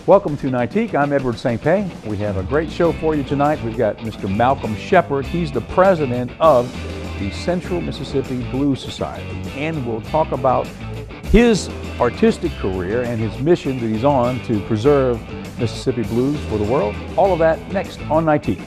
Welcome to Nightique. I'm Edward St. Pé. We have a great show for you tonight. We've got Mr. Malcolm Shepard. He's the president of the Central Mississippi Blues Society. And we'll talk about his artistic career and his mission that he's on to preserve Mississippi blues for the world. All of that next on Nightique.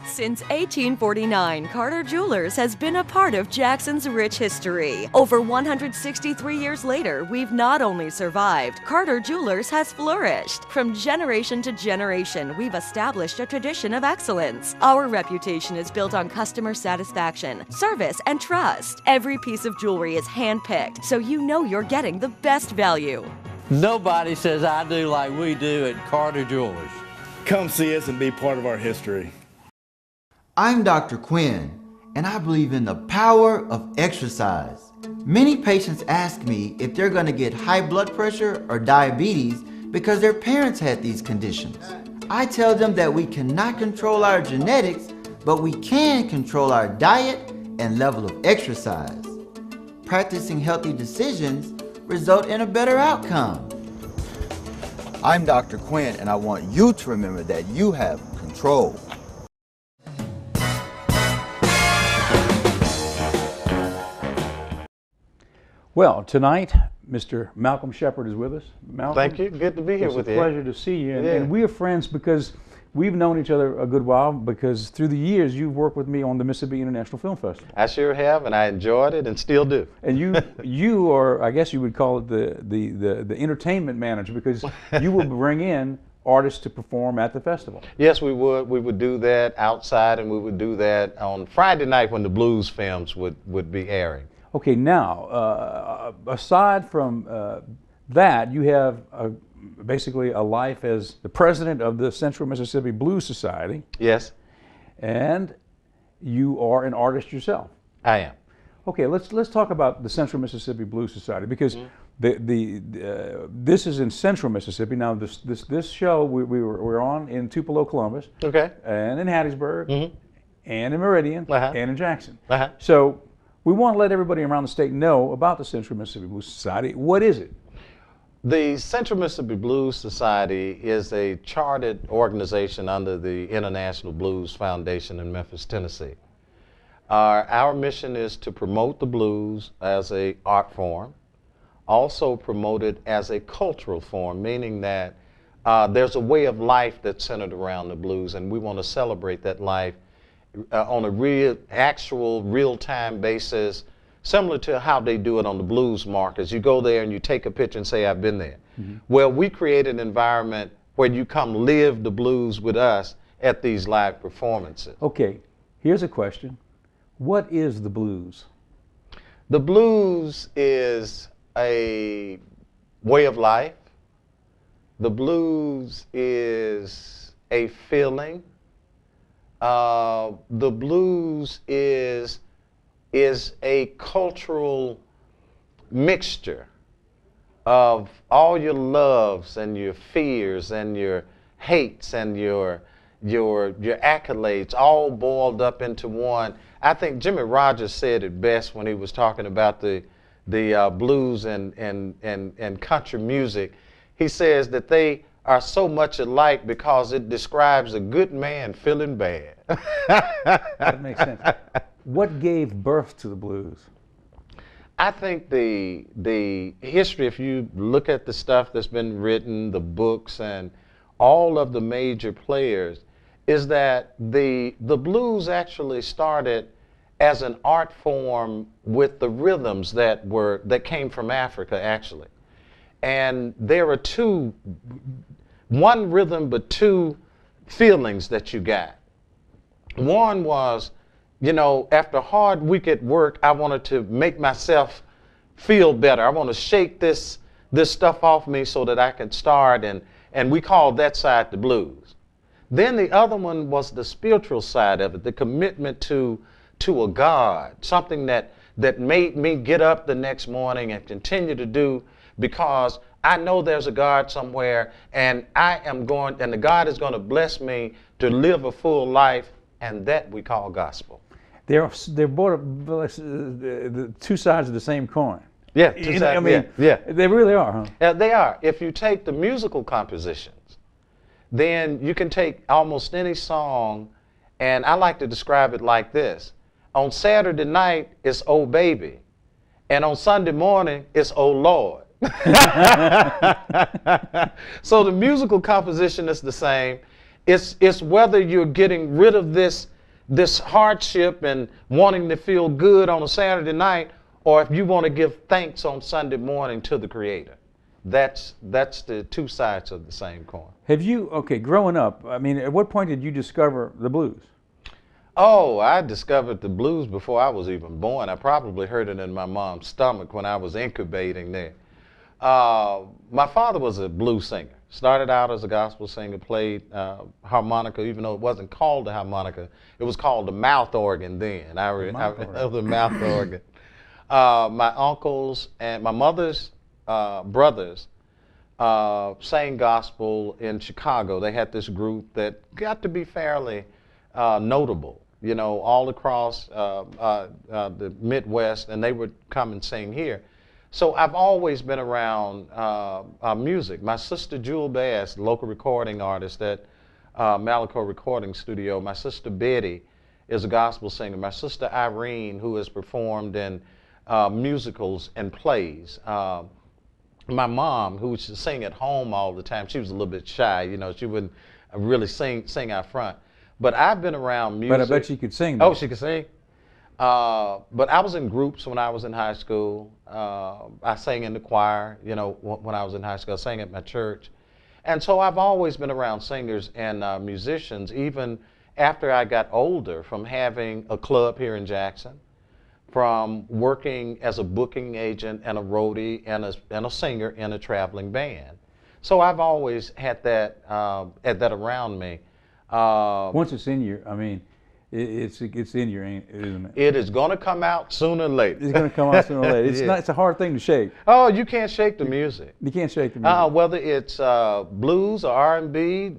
Since 1849, Carter Jewelers has been a part of Jackson's rich history. Over 163 years later, we've not only survived, Carter Jewelers has flourished. From generation to generation, we've established a tradition of excellence. Our reputation is built on customer satisfaction, service, and trust. Every piece of jewelry is handpicked, so you know you're getting the best value. Nobody says I do like we do at Carter Jewelers. Come see us and be part of our history. I'm Dr. Quinn, and I believe in the power of exercise. Many patients ask me if they're going to get high blood pressure or diabetes because their parents had these conditions. I tell them that we cannot control our genetics, but we can control our diet and level of exercise. Practicing healthy decisions result in a better outcome. I'm Dr. Quinn, and I want you to remember that you have control. Well, tonight, Mr. Malcolm Shepard is with us. Malcolm, Thank you. Good to be here with you. It's a pleasure to see you. And, Yeah. and we are friends because we've known each other a good while, because through the years you've worked with me on the Mississippi International Film Festival. I sure have, and I enjoyed it and still do. And you are, I guess you would call it the entertainment manager, because you will bring in artists to perform at the festival. Yes, we would. We would do that outside, and we would do that on Friday night when the blues films would be airing. Okay, now, aside from that, you have basically a life as the president of the Central Mississippi Blues Society. Yes. And you are an artist yourself. I am. Okay, let's talk about the Central Mississippi Blues Society, because this is in Central Mississippi. Now, this show we're on in Tupelo, Columbus, Okay. and in Hattiesburg, and in Meridian, and in Jackson. So we want to let everybody around the state know about the Central Mississippi Blues Society. What is it? The Central Mississippi Blues Society is a chartered organization under the International Blues Foundation in Memphis, Tennessee. Our mission is to promote the blues as an art form, also promote it as a cultural form, meaning that there's a way of life that's centered around the blues, and we want to celebrate that life on a real-time basis, similar to how they do it on the blues markets. You go there and you take a picture and say, I've been there. Well, we create an environment where you come live the blues with us at these live performances. Okay, here's a question. What is the blues? The blues is a way of life. The blues is a feeling. The blues is a cultural mixture of all your loves and your fears and your hates and your accolades, all boiled up into one. I think Jimmy Rogers said it best when he was talking about the blues and country music. He says that they are so much alike because it describes a good man feeling bad. That makes sense. What gave birth to the blues? I think the history, if you look at the stuff that's been written, the books and all of the major players, is that the blues actually started as an art form with the rhythms that came from Africa, actually. And there are one rhythm but two feelings that you got. One was, you know, after a hard week at work, I wanted to make myself feel better. I want to shake this stuff off me so that I can start, and we called that side the blues. Then the other one was the spiritual side of it, the commitment to a God, something that made me get up the next morning and continue to do, because I know there's a God somewhere, and the God is going to bless me to live a full life, and that we call gospel. They're both the two sides of the same coin. Yeah, You know, I mean, yeah. they really are, huh? They are. If you take the musical compositions, then you can take almost any song, and I like to describe it like this. On Saturday night, it's Oh Baby, and on Sunday morning, it's Oh Lord. So the musical composition is the same. It's whether you're getting rid of this hardship and wanting to feel good on a Saturday night, or if you want to give thanks on Sunday morning to the Creator. That's the two sides of the same coin. Have you, okay, growing up, I mean, at what point did you discover the blues? Oh, I discovered the blues before I was even born. I probably heard it in my mom's stomach when I was incubating there. My father was a blues singer. Started out as a gospel singer, played harmonica, even though it wasn't called the harmonica. It was called the mouth organ then. I remember the mouth organ. My uncles and my mother's brothers sang gospel in Chicago. They had this group that got to be fairly notable, you know, all across the Midwest, and they would come and sing here. So I've always been around music. My sister Jewel Bass, local recording artist at Malaco Recording Studio. My sister Betty is a gospel singer. My sister Irene, who has performed in musicals and plays. My mom, who used to sing at home all the time, she was a little bit shy, you know, she wouldn't really sing out front. But I've been around music. But I bet she could sing, though. Oh, she could sing? But I was in groups when I was in high school. I sang in the choir, you know, when I was in high school. I sang at my church. And so I've always been around singers and musicians, even after I got older, from having a club here in Jackson, from working as a booking agent and a roadie and a singer in a traveling band. So I've always had that around me. Once it's in you, I mean, it's in you, isn't it? It is going to come out sooner or later. It's going to come out sooner or later. It's Yeah. not. It's a hard thing to shake. Oh, you can't shake the music. You can't shake the music. Whether it's blues or R&B,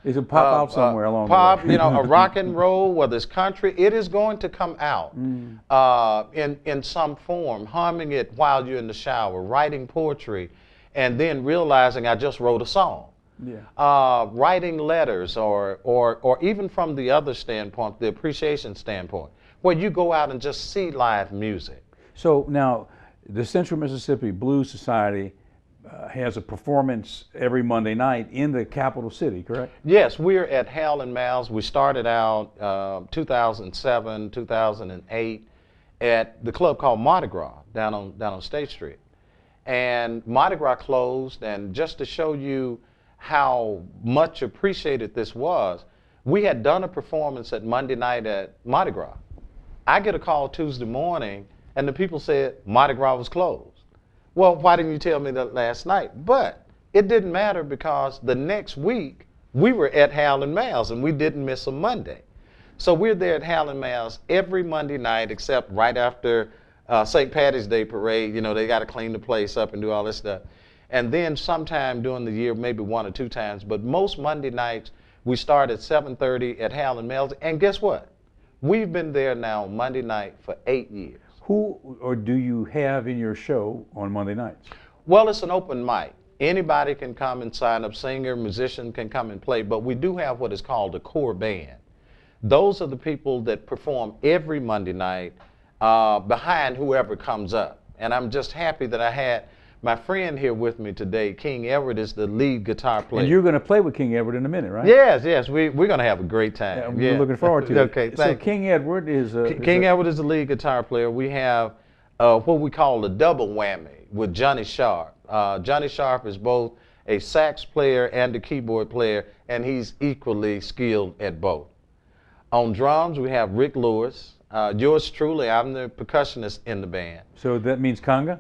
It'll pop out somewhere along pop, the way. you know, a rock and roll, whether it's country, it is going to come out in some form, humming it while you're in the shower, writing poetry, and then realizing I just wrote a song. Yeah. Writing letters, or even from the other standpoint, the appreciation standpoint, where you go out and just see live music. So now, the Central Mississippi Blues Society has a performance every Monday night in the capital city, correct? Yes, we're at Hal and Mal's. We started out 2007, 2008 at the club called Mardi Gras down on State Street. And Mardi Gras closed, and just to show you how much appreciated this was, we had done a performance at Monday night at Mardi Gras. I get a call Tuesday morning, and the people said Mardi Gras was closed. Well, why didn't you tell me that last night? But it didn't matter, because the next week we were at Hal and Mal's, and we didn't miss a Monday. So we're there at Hal and Mal's every Monday night, except right after St. Patty's Day parade. You know, they got to clean the place up and do all this stuff. And then sometime during the year, maybe one or two times, but most Monday nights, we start at 7:30 at Hal and Mal's. And guess what? We've been there now Monday night for 8 years. Who or do you have in your show on Monday nights? Well, it's an open mic. Anybody can come and sign up. Singer, musician can come and play, but we do have what is called a core band. Those are the people that perform every Monday night behind whoever comes up. And I'm just happy that I had my friend here with me today. King Edward is the lead guitar player. And you're going to play with King Edward in a minute, right? Yes, we're going to have a great time. Yeah, we're looking forward to it. Okay, so thank you. King Edward is King Edward is the lead guitar player. We have what we call a double whammy with Johnny Sharp. Johnny Sharp is both a sax player and a keyboard player, and he's equally skilled at both. On drums, we have Rick Lewis. Yours truly, I'm the percussionist in the band. So that means conga?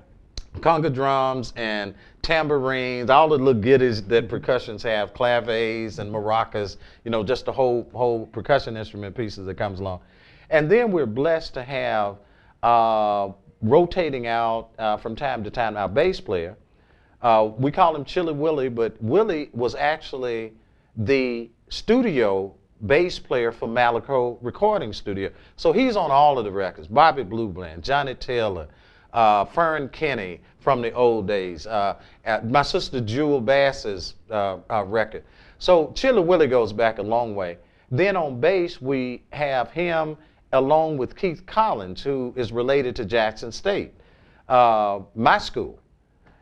Conga drums and tambourines, all the little goodies that percussions have, claves and maracas, you know, just the whole percussion instrument pieces that comes along. And then we're blessed to have rotating out from time to time our bass player. We call him Chili Willie, but Willie was actually the studio bass player for Malaco Recording Studio. So he's on all of the records, Bobby Blue Bland, Johnny Taylor, Fern Kinney from the old days, my sister Jewel Bass's record. So Chilla Willie goes back a long way. Then on bass, we have him along with Keith Collins, who is related to Jackson State, my school.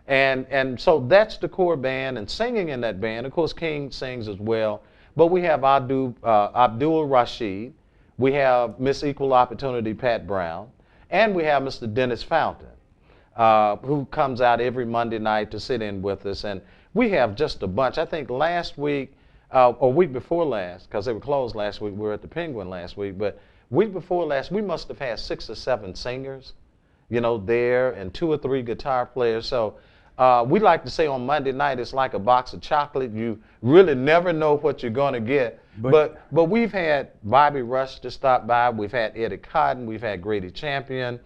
And so that's the core band, and singing in that band, of course, King sings as well, but we have Abdul Rashid, we have Miss Equal Opportunity Pat Brown, and we have Mr. Dennis Fountain, who comes out every Monday night to sit in with us. And we have just a bunch. I think last week, or week before last, because they were closed last week, we were at the Penguin last week, but week before last, we must have had 6 or 7 singers, you know, there, and 2 or 3 guitar players. So we like to say on Monday night, it's like a box of chocolate. You really never know what you're going to get. But we've had Bobby Rush to stop by. We've had Eddie Cotton. We've had Grady Champion,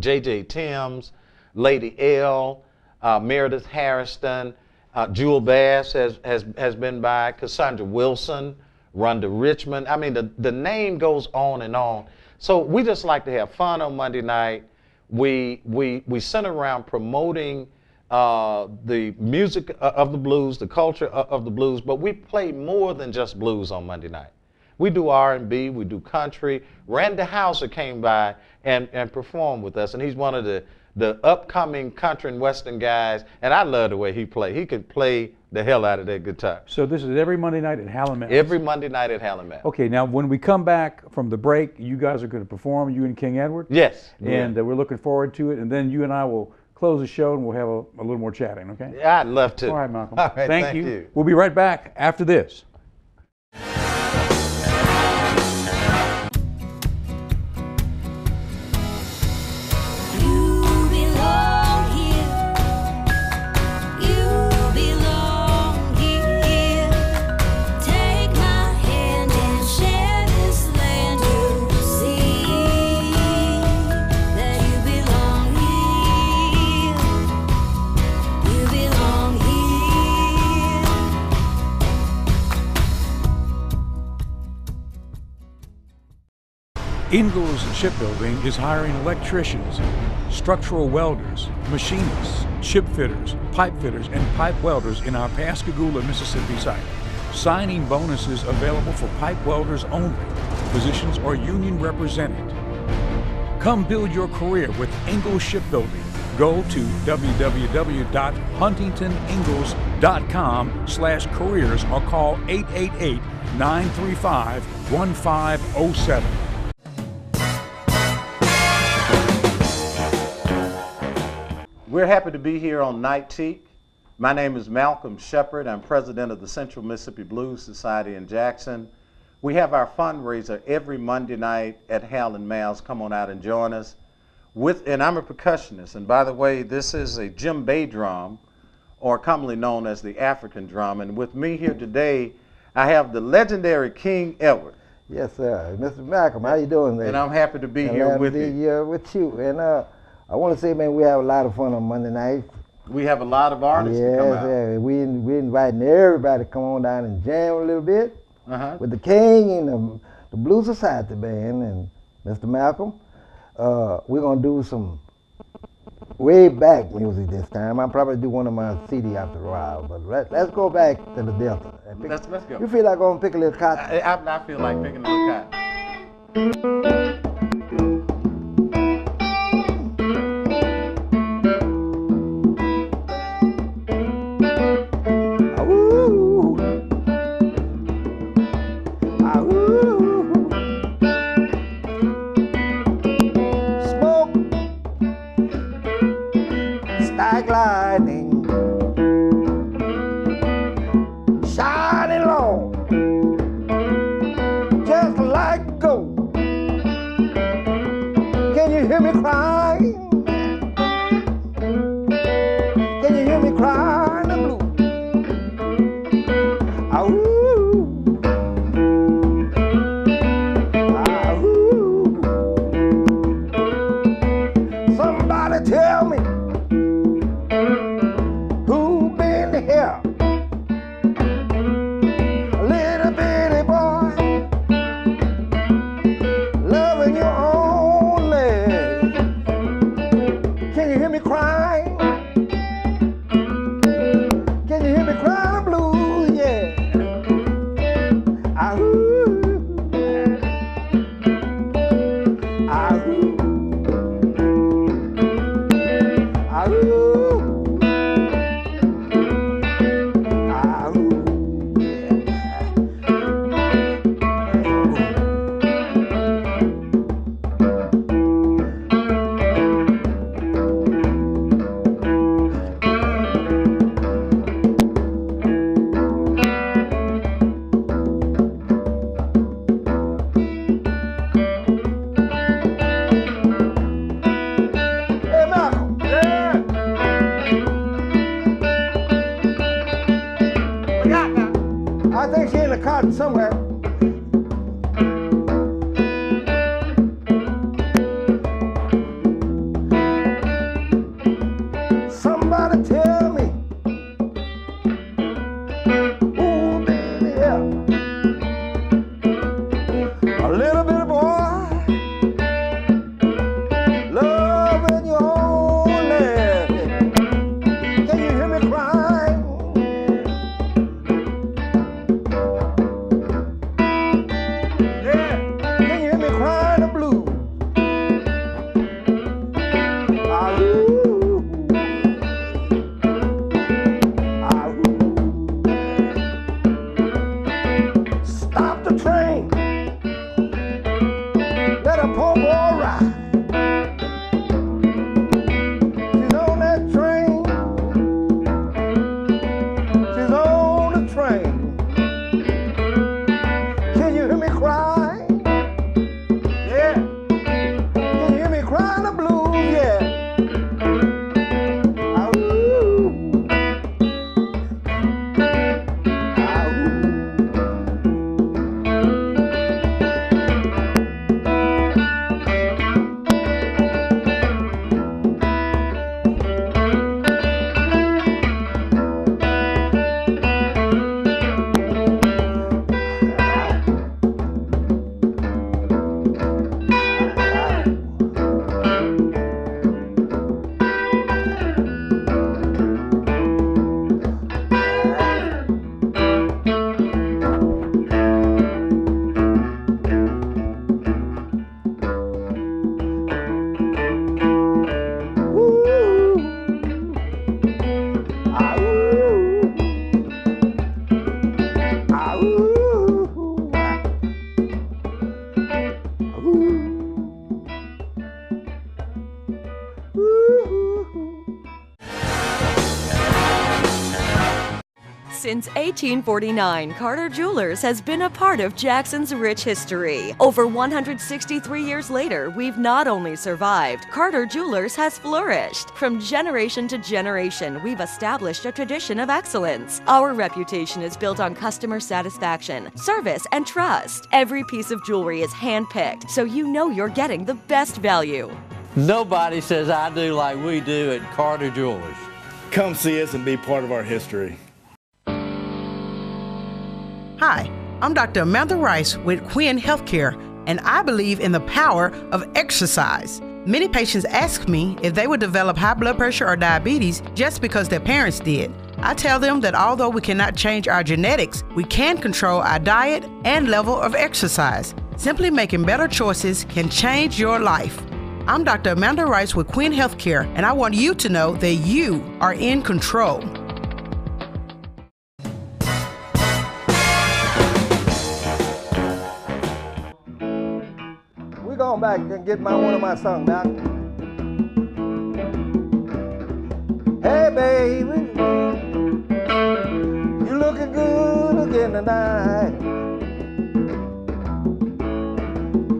J.J. Timms, Lady L, Meredith Harrison, Jewel Bass has been by, Cassandra Wilson, Rhonda Richmond. I mean, the name goes on and on. So we just like to have fun on Monday night. We center around promoting the music of the blues, the culture of the blues, but we play more than just blues on Monday night. We do R&B, we do country. Randy Houser came by and performed with us, and he's one of the upcoming country and western guys, and I love the way he plays. He can play the hell out of that guitar. So this is every Monday night at Howlin' Mouse? Every Monday night at Howlin' Mouse. Okay, now when we come back from the break, you guys are going to perform, you and King Edward? Yes. And we're looking forward to it, and then you and I will close the show and we'll have a little more chatting, okay? Yeah, I'd love to. All right, Malcolm. All right, thank you. We'll be right back after this. Ingalls Shipbuilding is hiring electricians, structural welders, machinists, ship fitters, pipe fitters, and pipe welders in our Pascagoula, Mississippi site. Signing bonuses available for pipe welders only. Positions are union represented. Come build your career with Ingalls Shipbuilding. Go to www.huntingtoningalls.com/careers or call 888-935-1507. We're happy to be here on Nightique. My name is Malcolm Shepard. I'm president of the Central Mississippi Blues Society in Jackson. We have our fundraiser every Monday night at Howlin' Mouse. Come on out and join us. And I'm a percussionist. And by the way, this is a djembe drum, or commonly known as the African drum. And with me here today, I have the legendary King Edward. Yes, sir. Mr. Malcolm, how you doing there? And I'm happy to be here with you. With you. And I want to say, man, we have a lot of fun on Monday night. We have a lot of artists to come out. Yeah, we inviting everybody to come on down and jam a little bit with the King and the Blues Society band and Mr. Malcolm. We're going to do some way back music this time. I'll probably do one of my CD after a while, but let's go back to the Delta. Let's go. You feel like going to pick a little cotton? I feel like picking a little cotton. Like lightning, shining long, just like gold. that cotton somewhere. Somebody tell me, ooh, baby, yeah. A little bit of boy, loving your own land. Can you hear me crying? Yeah, can you hear me crying the blues? Ah, ooh. Ah, ooh. Stop the train. Let a poor boy ride. She's on that train. She's on the train. Can you hear me cry? Yeah. Can you hear me crying the blues? Yeah. Ah, ooh. Ah, ooh. Since 1849, Carter Jewelers has been a part of Jackson's rich history. Over 163 years later, we've not only survived, Carter Jewelers has flourished. From generation to generation, we've established a tradition of excellence. Our reputation is built on customer satisfaction, service, and trust. Every piece of jewelry is handpicked, so you know you're getting the best value. Nobody says I do like we do at Carter Jewelers. Come see us and be part of our history. Hi, I'm Dr. Amanda Rice with Quinn Healthcare, and I believe in the power of exercise. Many patients ask me if they would develop high blood pressure or diabetes just because their parents did. I tell them that although we cannot change our genetics, we can control our diet and level of exercise. Simply making better choices can change your life. I'm Dr. Amanda Rice with Quinn Healthcare, and I want you to know that you are in control. We're going back and get one of my songs now. Hey, baby, you looking good again tonight.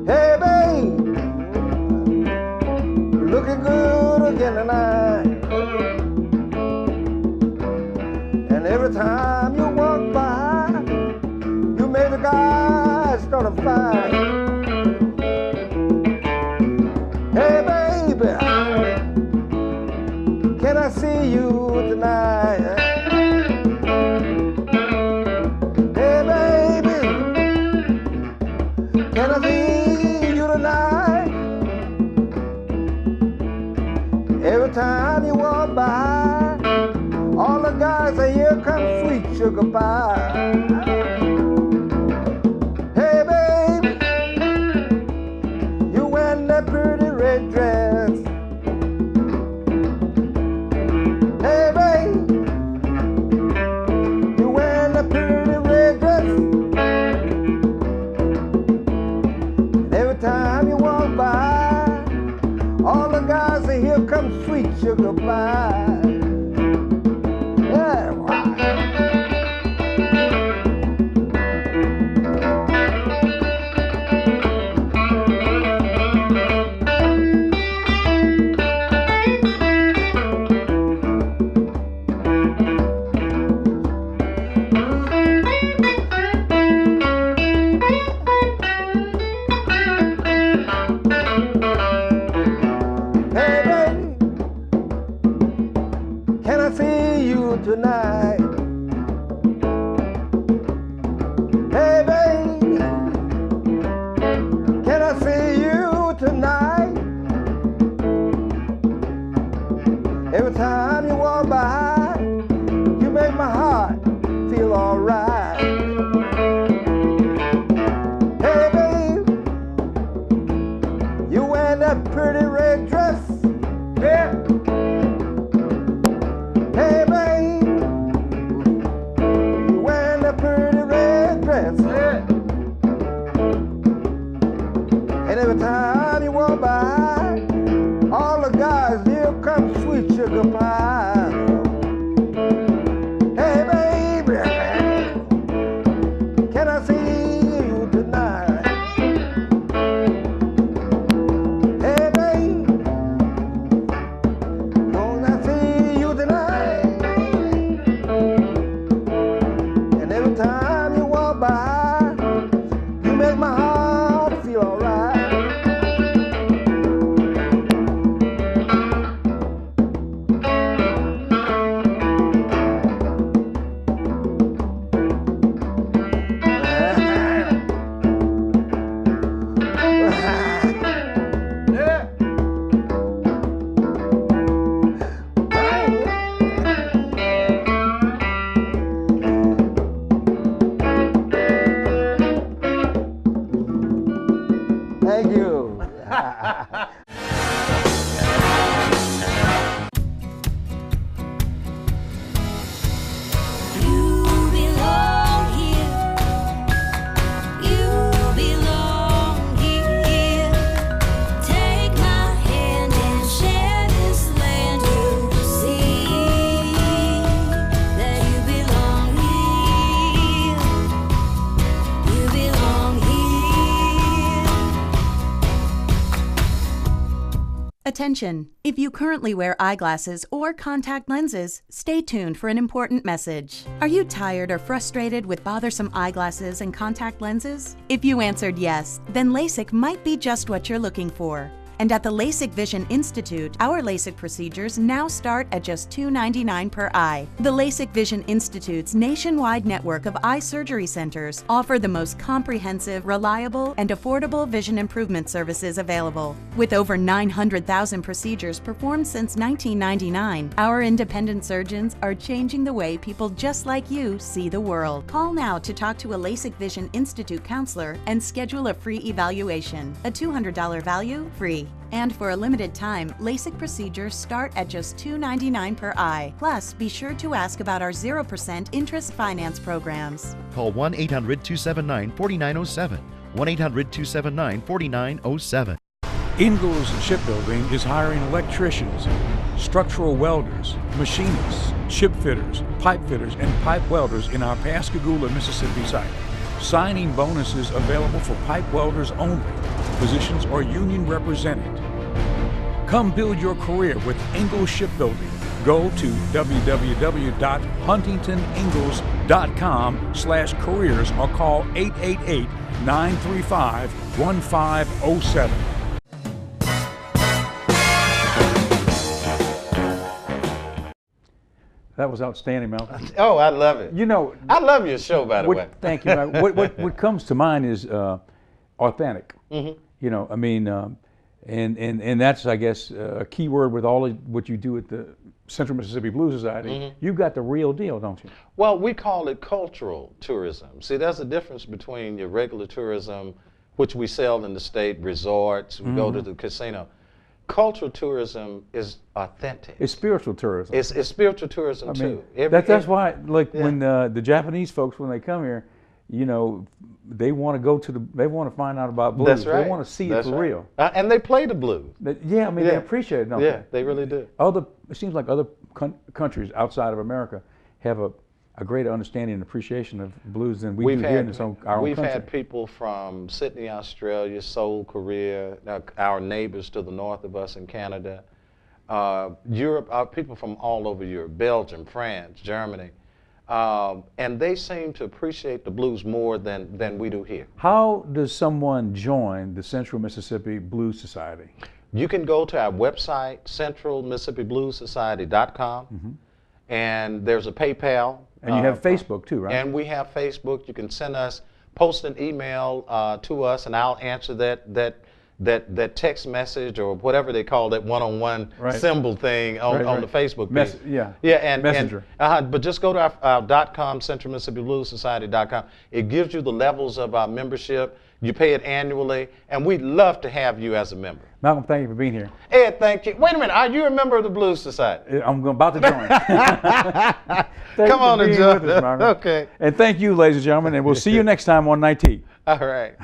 Hey, baby, you looking good again tonight. And every time you walk by, you make the guys start a fight. Hey, baby, can I see you tonight? Hey, baby, can I see you tonight? Every time you walk by, all the guys say, here comes sweet sugar pie. Hey, baby, you wearing that pretty red dress. Hey, baby, you wearing that pretty red dress. And every time you walk by, all the guys say, here comes sweet sugar pie. Yeah, wow. tonight. Hey, baby, can I see you tonight? Every time you walk by, you make my heart feel alright. Hey, babe, you wearing that pretty red dress? Yeah. Hey, babe, you wearing that pretty red dress? Yeah. And every time you walk by, all the guys, they'll come sweet sugar pie. Hey, baby, can I see you tonight? Hey, baby, can I see you tonight? And every time you walk by, you make my heart feel alright. Thank you. You belong here. You belong here. Take my hand and share this land. You see that you belong here. You belong here. Attention! If you currently wear eyeglasses or contact lenses, stay tuned for an important message. Are you tired or frustrated with bothersome eyeglasses and contact lenses? If you answered yes, then LASIK might be just what you're looking for. And at the LASIK Vision Institute, our LASIK procedures now start at just $2.99 per eye. The LASIK Vision Institute's nationwide network of eye surgery centers offer the most comprehensive, reliable, and affordable vision improvement services available. With over 900,000 procedures performed since 1999, our independent surgeons are changing the way people just like you see the world. Call now to talk to a LASIK Vision Institute counselor and schedule a free evaluation. A $200 value, free. And for a limited time, LASIK procedures start at just $2.99 per eye. Plus, be sure to ask about our 0% interest finance programs. Call 1-800-279-4907. 1-800-279-4907. Ingalls Shipbuilding is hiring electricians, structural welders, machinists, ship fitters, pipe fitters, and pipe welders in our Pascagoula, Mississippi site. Signing bonuses available for pipe welders only. Positions are union represented. Come build your career with Ingalls Shipbuilding. Go to www.huntingtoningalls.com/careers or call 888-935-1507. That was outstanding, Malcolm. Oh, I love it. You know, I love your show, by the way. Thank you. What comes to mind is authentic. Mm-hmm. You know, I mean, and that's, I guess, a key word with all of what you do at the Central Mississippi Blues Society. Mm-hmm. You've got the real deal, don't you? Well, we call it cultural tourism. See, there's a difference between your regular tourism, which we sell in the state, resorts, we go to the casino. Cultural tourism is authentic. It's spiritual tourism. It's spiritual tourism, too. That's why, like, when the Japanese folks, when they come here, you know, they want to go to they want to find out about blues. That's right. They want to see it for real. And they play the blues. Yeah, I mean, they appreciate it, don't they? They really do. It seems like other countries outside of America have a greater understanding and appreciation of blues than we do here in our own country. We've had people from Sydney, Australia, Seoul, Korea, our neighbors to the north of us in Canada, Europe, people from all over Europe, Belgium, France, Germany, and they seem to appreciate the blues more than we do here. How does someone join the Central Mississippi Blues Society? You can go to our website, centralmississippibluessociety.com. and there's a PayPal. And you have Facebook too, right? And we have Facebook. You can post an email to us, and I'll answer that text message or whatever they call that one-on-one symbol thing on the Facebook page. And Messenger. But just go to our .com, Central Mississippi Blues Society.com. It gives you the levels of our membership. You pay it annually, and we'd love to have you as a member. Malcolm, thank you for being here. Ed, thank you. Wait a minute, are you a member of the Blues Society? I'm about to join. Come on and join with us, Malcolm. Okay. And thank you, ladies and gentlemen, and we'll see you next time on Nightique. All right.